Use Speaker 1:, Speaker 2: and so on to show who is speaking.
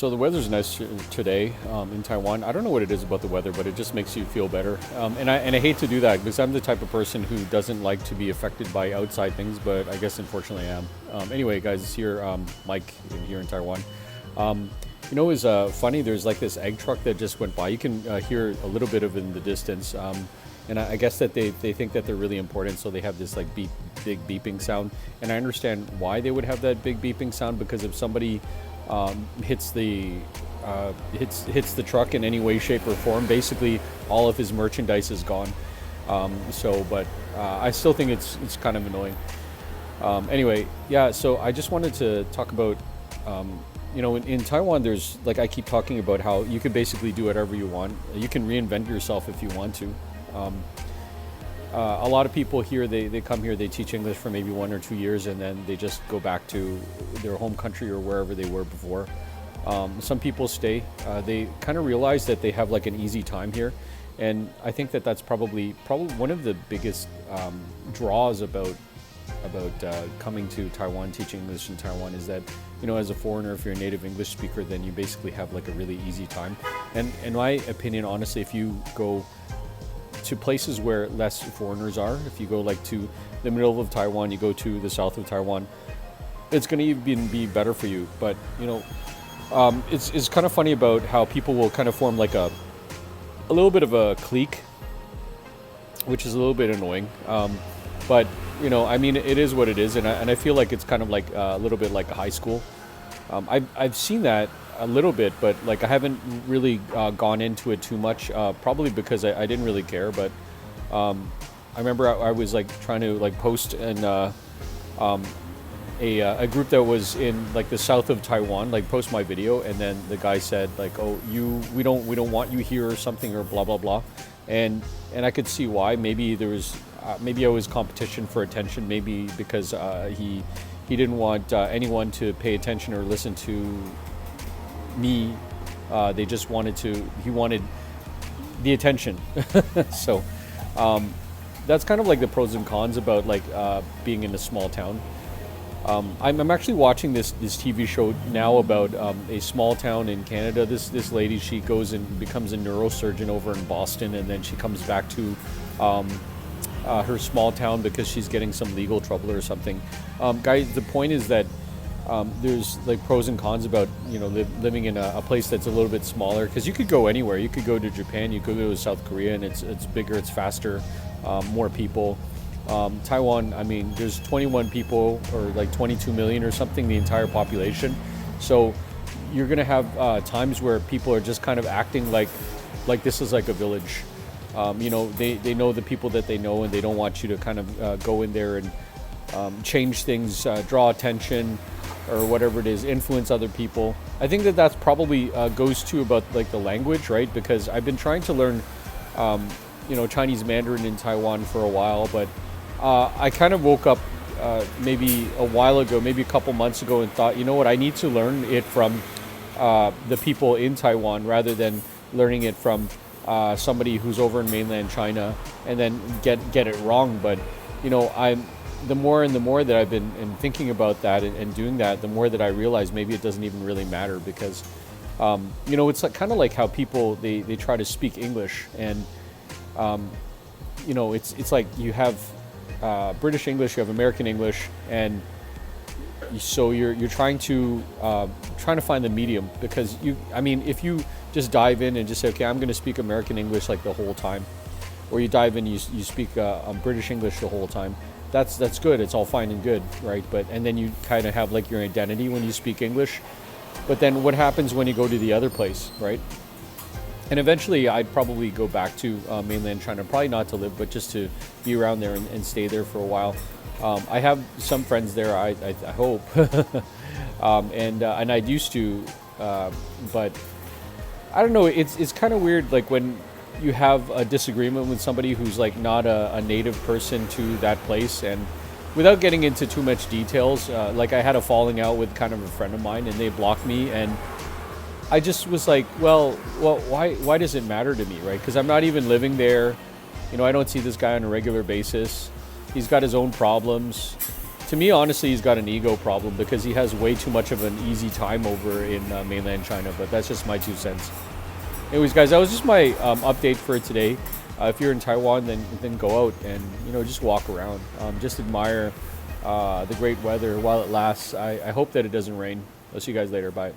Speaker 1: So the weather's nice today in Taiwan. I don't know what it is about the weather, but it just makes you feel better. And I hate to do that because I'm the type of person who doesn't like to be affected by outside things, but I guess unfortunately I am. Anyway, guys, here Mike here in Taiwan. It was funny. There's like this egg truck that just went by. You can hear a little bit of it in the distance. And I guess that they think that they're really important, so they have this like big beeping sound. And I understand why they would have that big beeping sound, because if somebody hits the truck in any way, shape, or form, basically all of his merchandise is gone. But I still think it's kind of annoying. Anyway, yeah. So I just wanted to talk about, in Taiwan, there's like I keep talking about how you can basically do whatever you want. You can reinvent yourself if you want to. A lot of people here, they come here, they teach English for maybe 1 or 2 years, and then they just go back to their home country or wherever they were before. Some people stay. They kind of realize that they have like an easy time here, and I think that that's probably one of the biggest draws about coming to Taiwan, teaching English in Taiwan, is that, as a foreigner, if you're a native English speaker, then you basically have like a really easy time. And in my opinion, honestly, if you go to places where less foreigners are, if you go like to the middle of Taiwan, you go to the south of Taiwan, it's going to even be better for you. But it's kind of funny about how people will kind of form like a little bit of a clique, which is a little bit annoying. But it is what it is, and I feel like it's kind of like a little bit like a high school. I've seen that a little bit, but like I haven't really gone into it too much, probably because I didn't really care. But I remember I was like trying to like post in a group that was in like the south of Taiwan, like post my video, and then the guy said like, "Oh, we don't want you here," or something, or blah blah blah, and I could see why. Maybe there was maybe I was competition for attention, maybe because he didn't want anyone to pay attention or listen to me. He wanted the attention. So that's kind of like the pros and cons about like being in a small town. I'm actually watching this TV show now about a small town in Canada. This lady, she goes and becomes a neurosurgeon over in Boston, and then she comes back to her small town because she's getting some legal trouble or something. Guys, the point is that there's like pros and cons about living in a place that's a little bit smaller, because you could go anywhere. You could go to Japan, you could go to South Korea, and it's bigger, it's faster, more people. Taiwan, I mean, there's 21 people, or like 22 million or something, the entire population. So you're gonna have times where people are just kind of acting like this is like a village. They know the people that they know, and they don't want you to kind of go in there and change things, draw attention, or whatever it is, influence other people. I think that that's probably goes to about like the language, right? Because I've been trying to learn, Chinese Mandarin in Taiwan for a while, but I kind of woke up maybe a while ago, maybe a couple months ago, and thought, you know what, I need to learn it from the people in Taiwan rather than learning it from somebody who's over in mainland China and then get it wrong. But the more and the more that I've been thinking about that and doing that, the more that I realize maybe it doesn't even really matter, because it's like, kind of like how people they try to speak English, and it's like you have British English, you have American English, and so you're trying to find the medium, because if you just dive in and just say, okay, I'm going to speak American English like the whole time, or you dive in, you speak British English the whole time, that's good, it's all fine and good, right? And then you kind of have like your identity when you speak English. But then what happens when you go to the other place, right? And eventually I'd probably go back to mainland China, probably not to live, but just to be around there and stay there for a while. I have some friends there, I hope. And I used to, but I don't know, it's kind of weird, like when you have a disagreement with somebody who's like not a native person to that place. And without getting into too much details, like I had a falling out with kind of a friend of mine, and they blocked me, and I just was like, well, why does it matter to me, right? Because I'm not even living there. I don't see this guy on a regular basis. He's got his own problems. To me, honestly, he's got an ego problem because he has way too much of an easy time over in mainland China. But that's just my 2 cents. Anyways, guys, that was just my update for today. If you're in Taiwan, then go out and just walk around. Just admire the great weather while it lasts. I hope that it doesn't rain. I'll see you guys later. Bye.